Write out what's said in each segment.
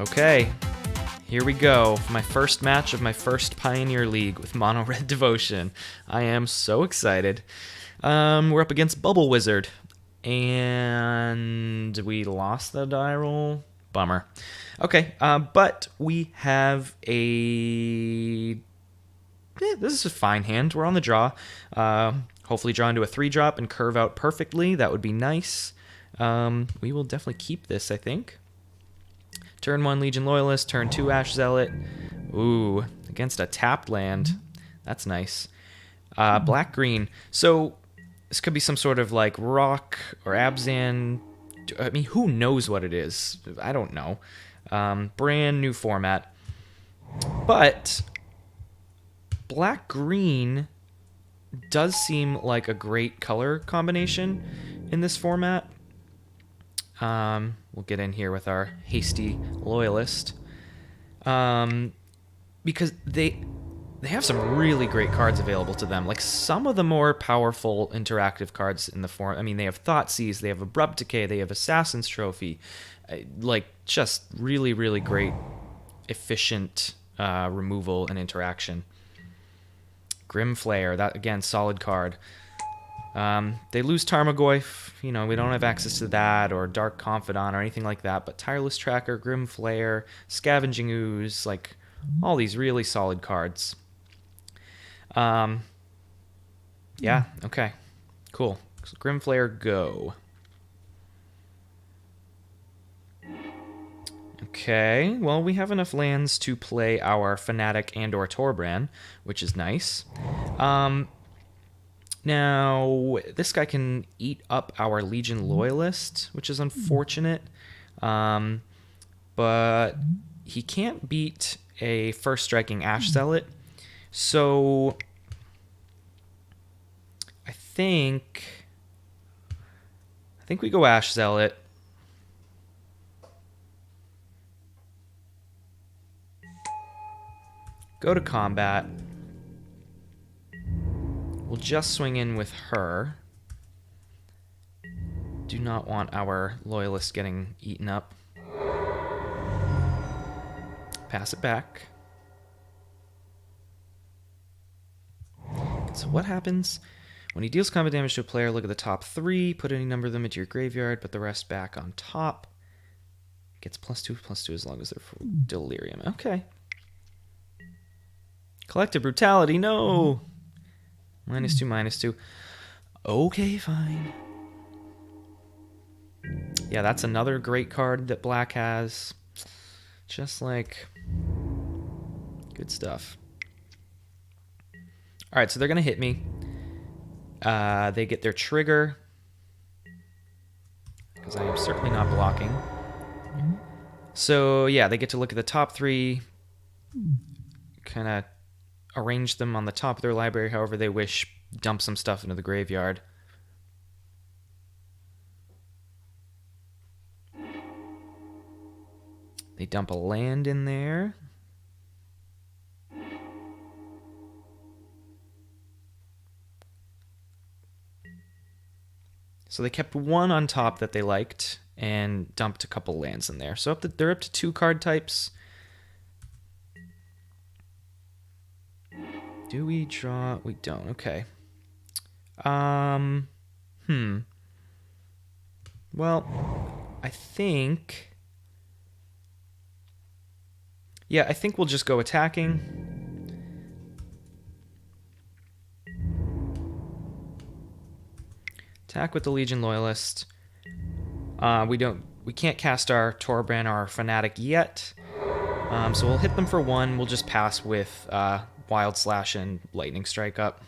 Okay, here we go. My first match of my first Pioneer League with Mono Red Devotion. I am so excited. We're up against Bubble Wizard, and we lost the die roll. Bummer. Okay, but we have a... this is a fine hand. We're on the draw. Hopefully draw into a 3-drop and curve out perfectly. That would be nice. We will definitely keep this, I think. Turn 1, Legion Loyalist. Turn 2, Ash Zealot. Ooh, against a tapped land. That's nice. Black-green. So this could be some sort of like rock or Abzan. I mean, who knows what it is? I don't know. Brand new format. But black-green does seem like a great color combination in this format. We'll get in here with our hasty loyalist. Because they have some really great cards available to them. Like some of the more powerful interactive cards in the form. I mean, they have Thoughtseize, they have Abrupt Decay, they have Assassin's Trophy. Like just really, really great, efficient removal and interaction. Grim Flayer, that again, solid card. They lose Tarmogoyf, you know, we don't have access to that, or Dark Confidant, or anything like that, but Tireless Tracker, Grim Flayer, Scavenging Ooze, like, all these really solid cards. Yeah, okay, cool. So Grim Flayer, go. Okay, well, we have enough lands to play our Fnatic and or Torbran, which is nice. Now, this guy can eat up our Legion Loyalist, which is unfortunate. But he can't beat a first striking Ash Zealot. So I think we go Ash Zealot. Go to combat. We'll just swing in with her. Do not want our loyalist getting eaten up. Pass it back. So what happens? When he deals combat damage to a player, look at the top 3, put any number of them into your graveyard, put the rest back on top. Gets +2/+2 as long as they're for Delirium. Okay. Collective Brutality, no! -2/-2. Okay, fine. Yeah, that's another great card that Black has. Just like... good stuff. Alright, so they're going to hit me. They get their trigger. Because I am certainly not blocking. So, yeah, they get to look at the top 3. Kind of arrange them on the top of their library however they wish, dump some stuff into the graveyard. They dump a land in there. So they kept one on top that they liked and dumped a couple lands in there. So they're up to 2 card types. Do we draw? We don't. Okay. Well, I think... yeah, I think we'll just go attacking. Attack with the Legion Loyalist. We can't cast our Torbran or our Fnatic yet. So we'll hit them for 1. We'll just pass with Wild Slash and Lightning Strike up.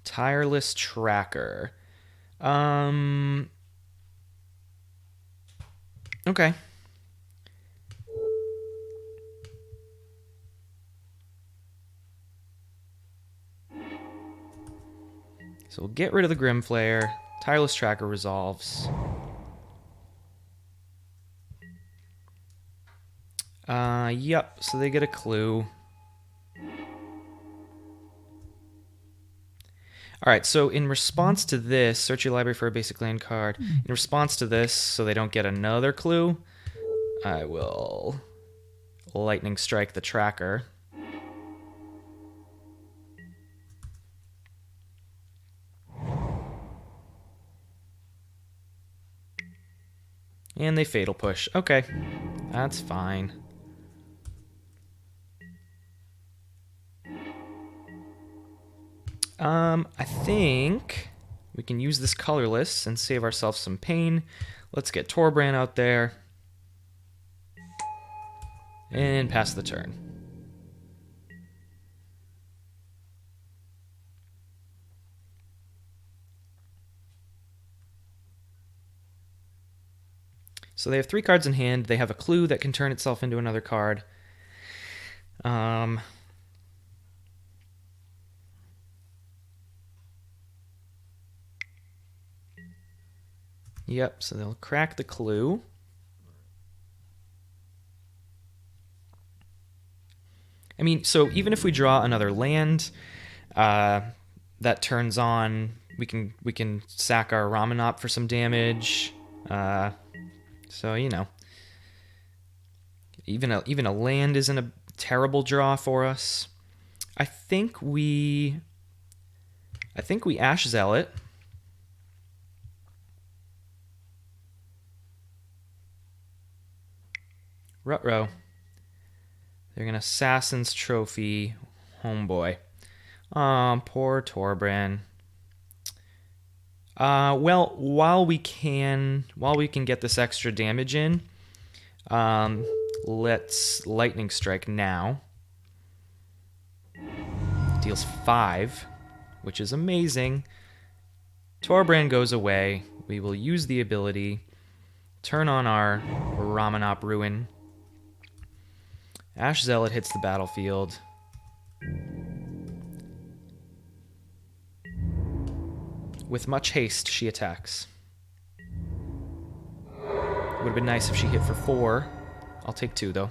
Tireless Tracker. Okay. So we'll get rid of the Grim Flayer. Tireless Tracker resolves. Yep, so they get a clue. All right, so in response to this, search your library for a basic land card. In response to this, so they don't get another clue, I will lightning strike the tracker. And they fatal push. Okay, that's fine. I think we can use this colorless and save ourselves some pain. Let's get Torbran out there. And pass the turn. So they have 3 cards in hand. They have a clue that can turn itself into another card. Yep, so they'll crack the clue. I mean, so even if we draw another land that turns on, we can sack our Ramanop for some damage. So you know, even a land isn't a terrible draw for us. I think we Ash Zealot. Rutrow. They're gonna Assassin's Trophy, homeboy. Poor Torbran. Well, while we can get this extra damage in, let's Lightning Strike now. Deals 5, which is amazing. Torbran goes away. We will use the ability, turn on our Ramanop Ruin. Ash Zealot hits the battlefield. With much haste, she attacks. Would have been nice if she hit for 4. I'll take 2, though.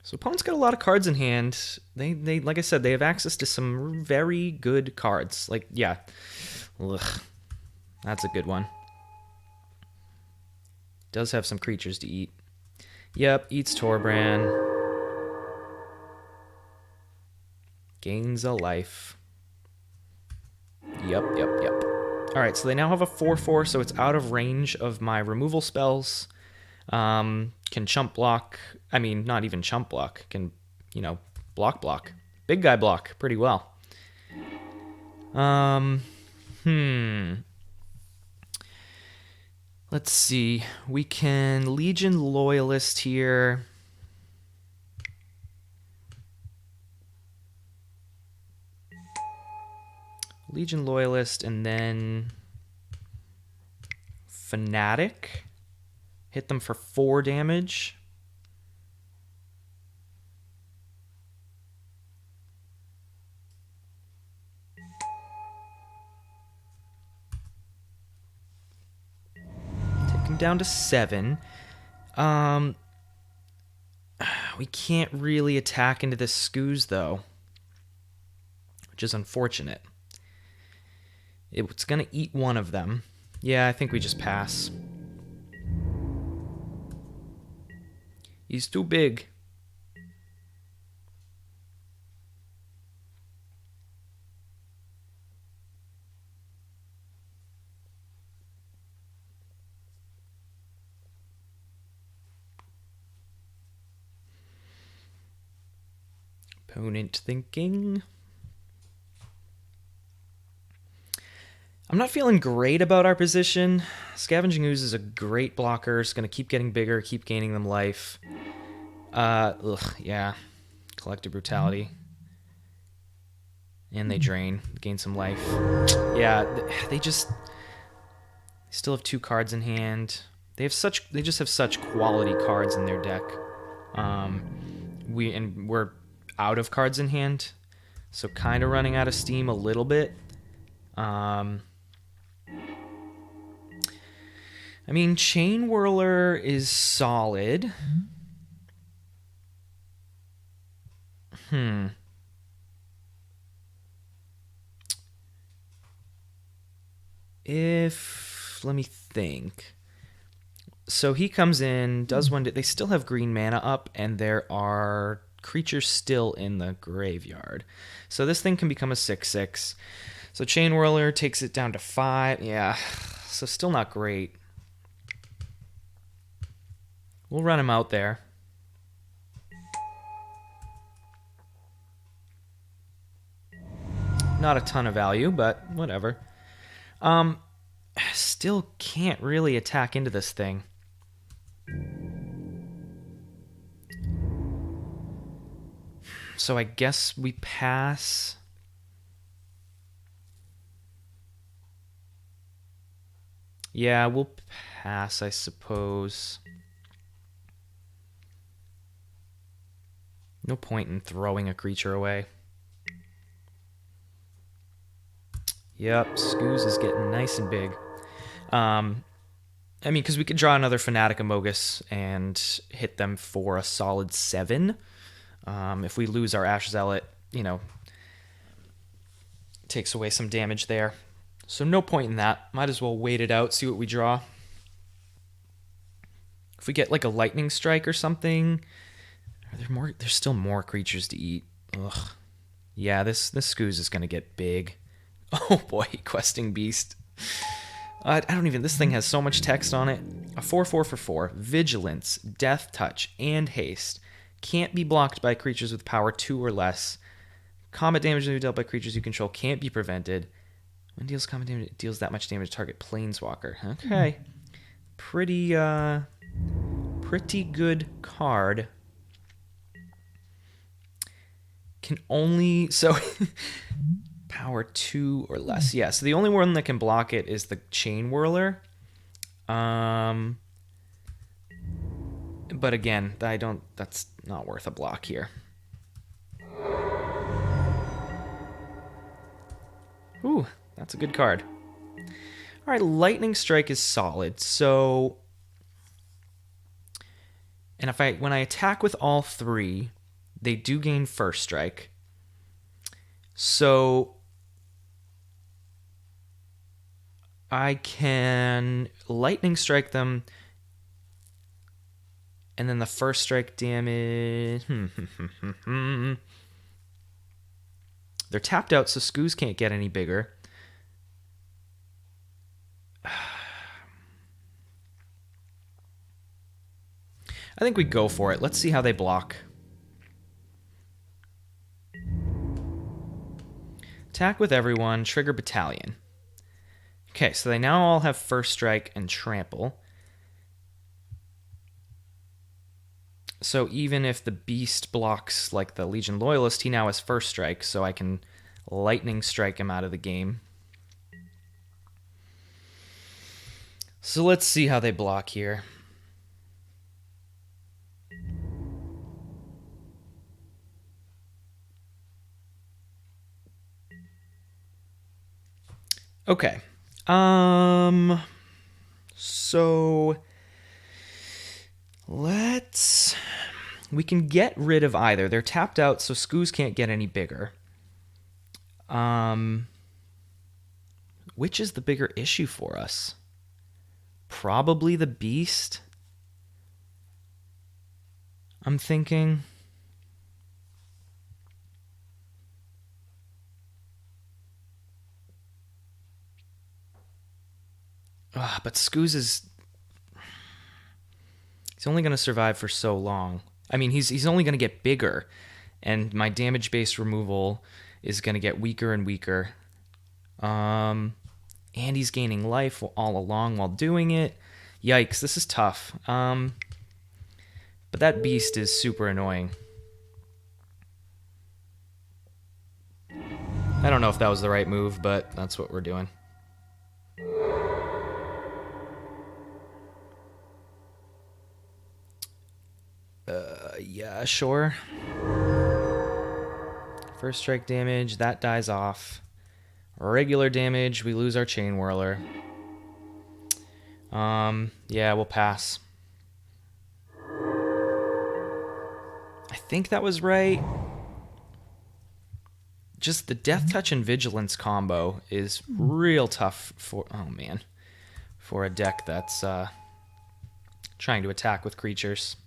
So opponents got a lot of cards in hand. They like I said, they have access to some very good cards. Like, yeah. Ugh. That's a good one. Does have some creatures to eat. Yep, eats Torbran. Gains a life. Yep. Alright, so they now have a 4/4, so it's out of range of my removal spells. Can chump block. I mean, not even chump block. Can, block. Big guy block pretty well. Let's see. We can Legion Loyalist here. Legion Loyalist and then Fanatic. Hit them for 4 damage. Take him down to 7. We can't really attack into this Scooz, though, which is unfortunate. It's going to eat one of them. Yeah, I think we just pass. He's too big. Opponent thinking. I'm not feeling great about our position. Scavenging Ooze is a great blocker. It's going to keep getting bigger, keep gaining them life. Yeah. Collective Brutality. And they drain. Gain some life. Yeah, they still have 2 cards in hand. They just have such quality cards in their deck. We're out of cards in hand, so kind of running out of steam a little bit. I mean, Chain Whirler is solid. Let me think. So he comes in, does one. They still have green mana up, and there are creatures still in the graveyard. So this thing can become a 6/6. So Chain Whirler takes it down to 5. Yeah, so still not great. We'll run him out there. Not a ton of value, but whatever. Still can't really attack into this thing. So I guess we pass. Yeah, we'll pass, I suppose. No point in throwing a creature away. Yep, Scooz is getting nice and big. I mean, because we could draw another Fanatic Amogus and hit them for a solid 7. If we lose our Ash Zealot, takes away some damage there. So no point in that. Might as well wait it out, see what we draw. If we get like a Lightning Strike or something, are there more? There's still more creatures to eat. Ugh. Yeah, this Scooz is gonna get big. Oh boy, Questing Beast. I don't even. This thing has so much text on it. A 4/4 for 4, Vigilance, Death Touch, and Haste. Can't be blocked by creatures with power 2 or less. Combat damage dealt by creatures you control can't be prevented. When deals combat damage, it deals that much damage to target Planeswalker. Okay. Pretty good card. Can only... So... power 2 or less. Yeah, so the only one that can block it is the Chain Whirler. But again, that's not worth a block here. Ooh, that's a good card. All right, Lightning Strike is solid. So, and when I attack with all 3, they do gain first strike. So I can Lightning Strike them, and then the first strike damage... They're tapped out, so Scooz can't get any bigger. I think we go for it. Let's see how they block. Attack with everyone, trigger Battalion. Okay, so they now all have first strike and trample. So even if the beast blocks like the Legion Loyalist, he now has first strike, so I can Lightning Strike him out of the game. So let's see how they block here. Okay. So we can get rid of either. They're tapped out, so Scooz can't get any bigger. Which is the bigger issue for us? Probably the beast. I'm thinking. But Scooz is... He's only going to survive for so long. I mean, he's only going to get bigger. And my damage-based removal is going to get weaker and weaker. And he's gaining life all along while doing it. Yikes, this is tough. But that beast is super annoying. I don't know if that was the right move, but that's what we're doing. Yeah, sure. First strike damage, that dies off. Regular damage, we lose our Chain Whirler. Yeah, we'll pass. I think that was right. just the Death Touch and Vigilance combo is real tough for, oh man, for a deck that's trying to attack with creatures.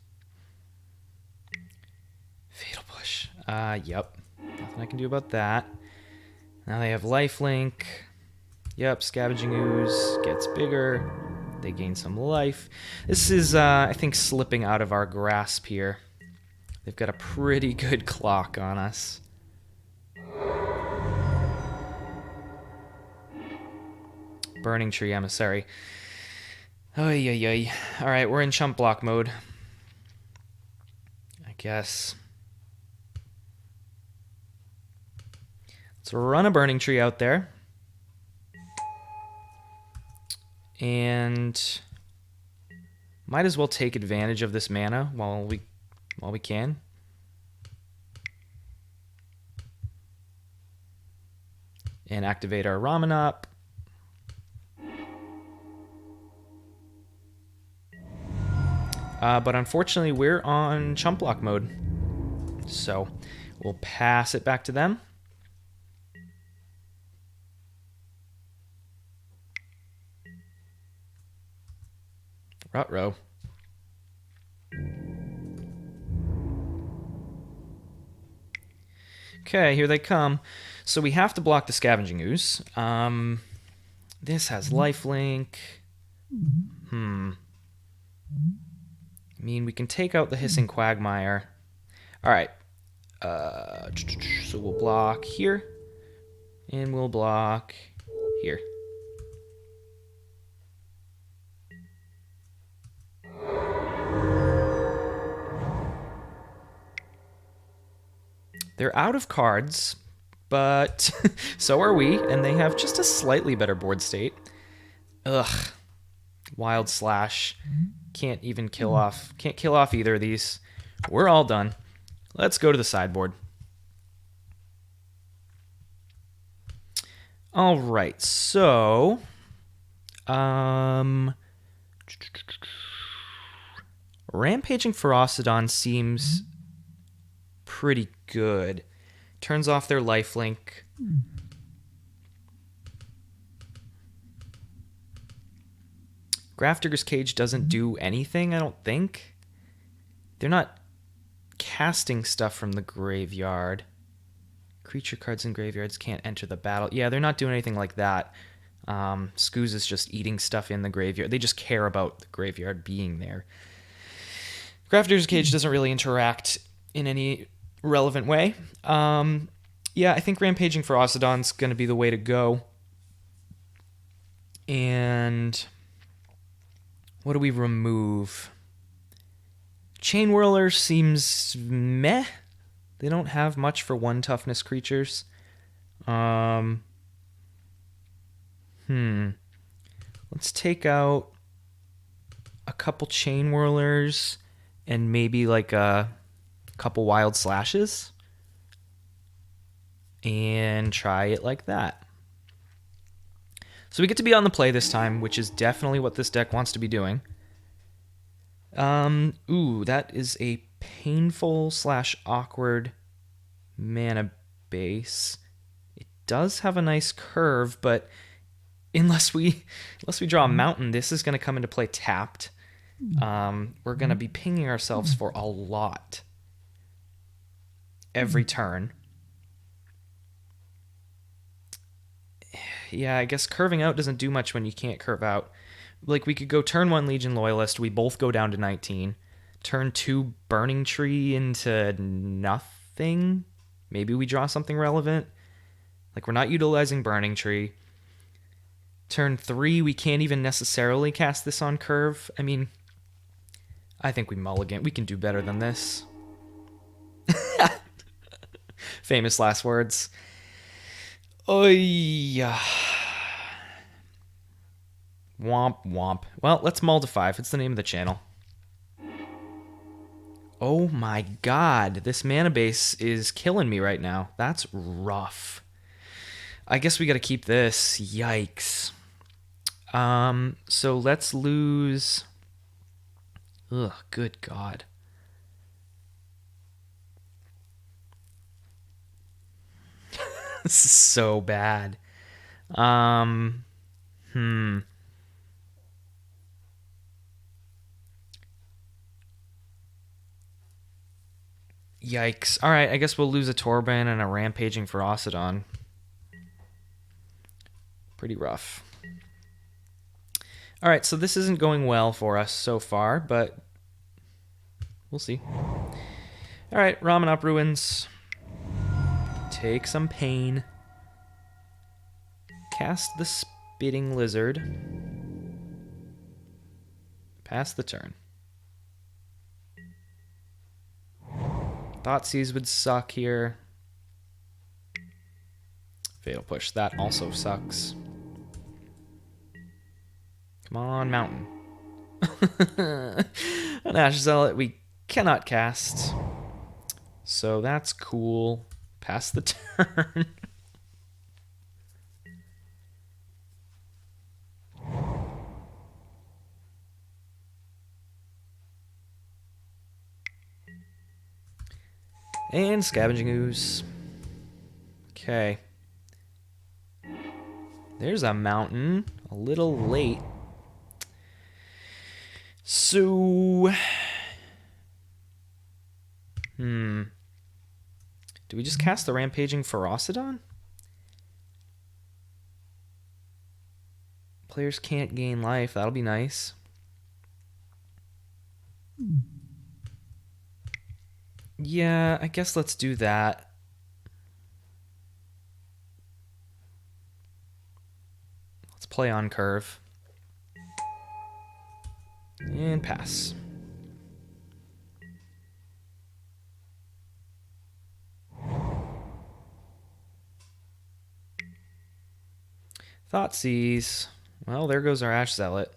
Fatal Push. Yep. Nothing I can do about that. Now they have Lifelink. Yep, Scavenging Ooze gets bigger. They gain some life. This is, I think, slipping out of our grasp here. They've got a pretty good clock on us. Burning Tree Emissary. Oy, oy, oy. Alright, we're in chump block mode. I guess. Let's run a Burning Tree out there. And might as well take advantage of this mana while we can. And activate our Ramanop. But unfortunately, we're on chump block mode. So we'll pass it back to them. Ruh-roh. Okay, here they come. So we have to block the Scavenging Ooze. This has Lifelink. I mean, we can take out the Hissing Quagmire. All right. So we'll block here. And we'll block here. They're out of cards, but so are we, and they have just a slightly better board state. Ugh. Wild Slash. Can't even kill off. Can't kill off either of these. We're all done. Let's go to the sideboard. All right, so Rampaging Ferocidon seems pretty good. Turns off their lifelink. Grafdigger's Cage doesn't do anything, I don't think. They're not casting stuff from the graveyard. Creature cards in graveyards can't enter the battle. Yeah, they're not doing anything like that. Scooz is just eating stuff in the graveyard. They just care about the graveyard being there. Grafdigger's Cage doesn't really interact in any relevant way. Yeah, I think Rampaging Ferocidon's going to be the way to go. And what do we remove? Chain Whirler seems meh. They don't have much for 1 toughness creatures. Let's take out a couple Chain Whirlers and maybe like a couple Wild Slashes. And try it like that. So we get to be on the play this time, which is definitely what this deck wants to be doing. Ooh, that is a painful / awkward mana base. It does have a nice curve, but unless we draw a mountain, this is going to come into play tapped. We're going to be pinging ourselves for a lot every turn. Yeah, I guess curving out doesn't do much when you can't curve out. Like, we could go turn 1 Legion Loyalist, we both go down to 19. Turn 2 Burning Tree into nothing. Maybe we draw something relevant. Like, we're not utilizing Burning Tree. Turn 3, we can't even necessarily cast this on curve. I mean, I think we mulligan. We can do better than this. Famous last words. Oh yeah. Womp womp. Well, let's mull to 5. It's the name of the channel. Oh my god, this mana base is killing me right now. That's rough. I guess we gotta keep this. Yikes. So let's lose. Ugh, good god. This is so bad. Um, hmm. Yikes. All right, I guess we'll lose a Torban and a Rampaging Ferocidon. Pretty rough. All right, so this isn't going well for us so far, but we'll see. All right, Ramen Up Ruins. Take some pain. Cast the Spitting Lizard. Pass the turn. Thoughtseize would suck here. Fatal Push. That also sucks. Come on, Mountain. An Ash Zealot we cannot cast. So that's cool. Pass the turn. And Scavenging Ooze. Okay. There's a mountain. A little late. So... Do we just cast the Rampaging Ferocidon? Players can't gain life. That'll be nice. Yeah, I guess let's do that. Let's play on curve. And pass. Thoughtseize. Well, there goes our Ash Zealot.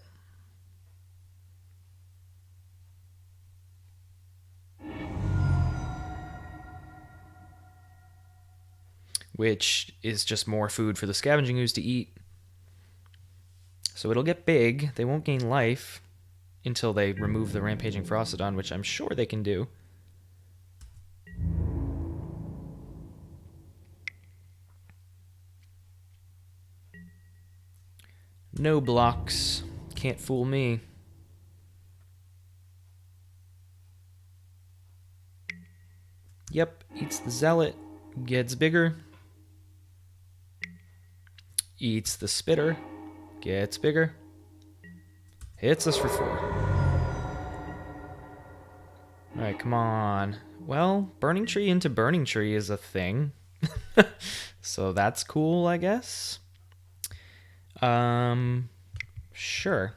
Which is just more food for the Scavenging Ooze to eat. So it'll get big. They won't gain life until they remove the Rampaging Ferocidon, which I'm sure they can do. No blocks. Can't fool me. Yep, eats the Zealot. Gets bigger. Eats the Spitter. Gets bigger. Hits us for 4. Alright, come on. Well, Burning Tree into Burning Tree is a thing. So that's cool, I guess. Sure.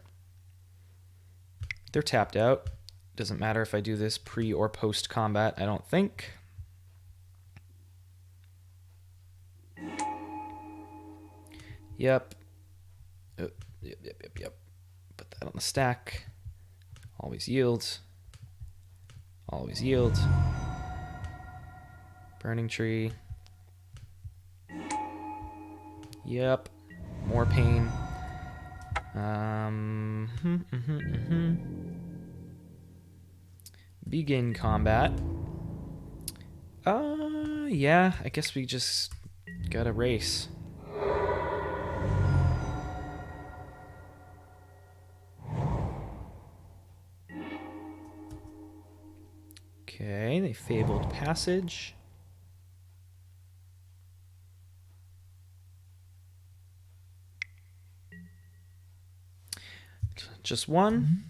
They're tapped out. Doesn't matter if I do this pre or post combat, I don't think. Yep. Yep. Put that on the stack. Always yield. Always yield. Burning Tree. Yep. More pain. Begin combat. Yeah, I guess we just gotta race. Okay, they Fabled Passage. Just one?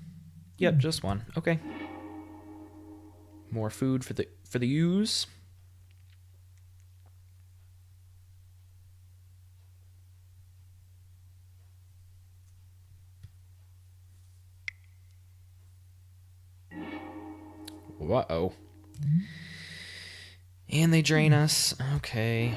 Yep, just one. Okay. More food for the use. Uh-oh. And they drain us. Okay.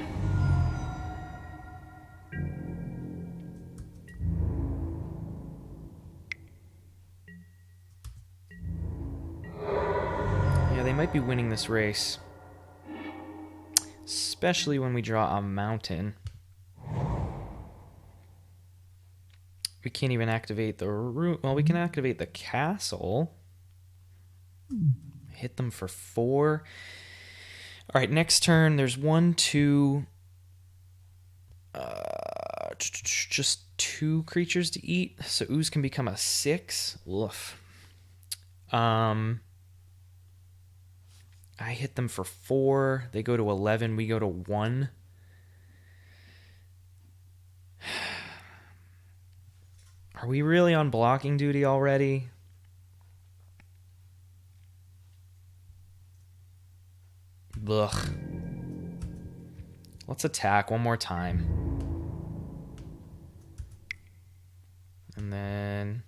Yeah, they might be winning this race. Especially when we draw a mountain. We can't even activate the room. Well, we can activate the castle. Hit them for 4. All right, next turn, there's 1, 2, Just 2 creatures to eat, so ooze can become a 6. Woof. I hit them for 4. They go to 11. We go to 1. Are we really on blocking duty already? Ugh. Let's attack one more time. And then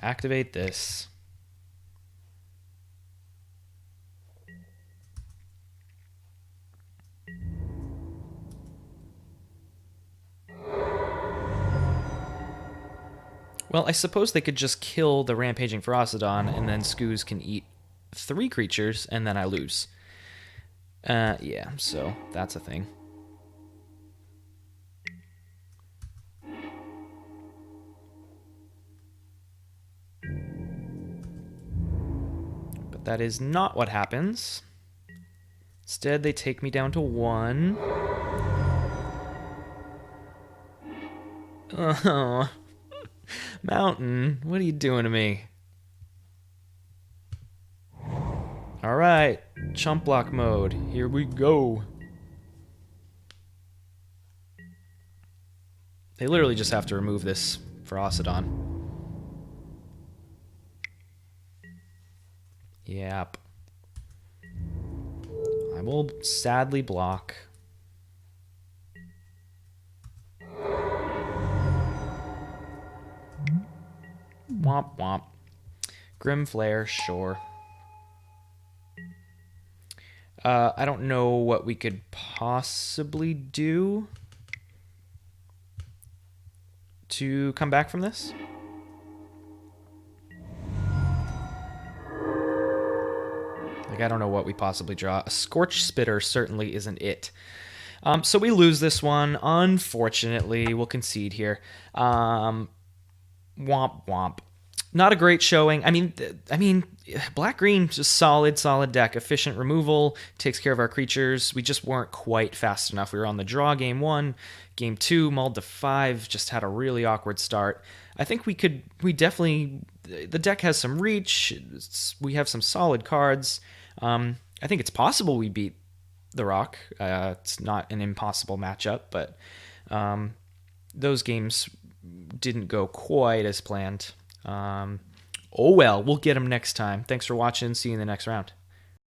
activate this. Well, I suppose they could just kill the Rampaging Ferocidon, and then Skoos can eat 3 creatures, and then I lose. Yeah, so that's a thing. But that is not what happens. Instead, they take me down to 1. Oh, Mountain, what are you doing to me? Alright, chump block mode. Here we go. They literally just have to remove this Ferocidon. Yep. I will sadly block. Womp womp. Grim Flare, sure. I don't know what we could possibly do to come back from this. Like, I don't know what we possibly draw. A Scorch Spitter certainly isn't it. So we lose this one. Unfortunately, we'll concede here. Womp womp. Not a great showing. I mean, black-green, just solid deck. Efficient removal, takes care of our creatures. We just weren't quite fast enough. We were on the draw game 1. Game 2, mulled to 5, just had a really awkward start. I think we definitely, the deck has some reach. We have some solid cards. I think it's possible we beat the Rock. It's not an impossible matchup, but those games didn't go quite as planned. Oh well, we'll get them next time. Thanks for watching. See you in the next round.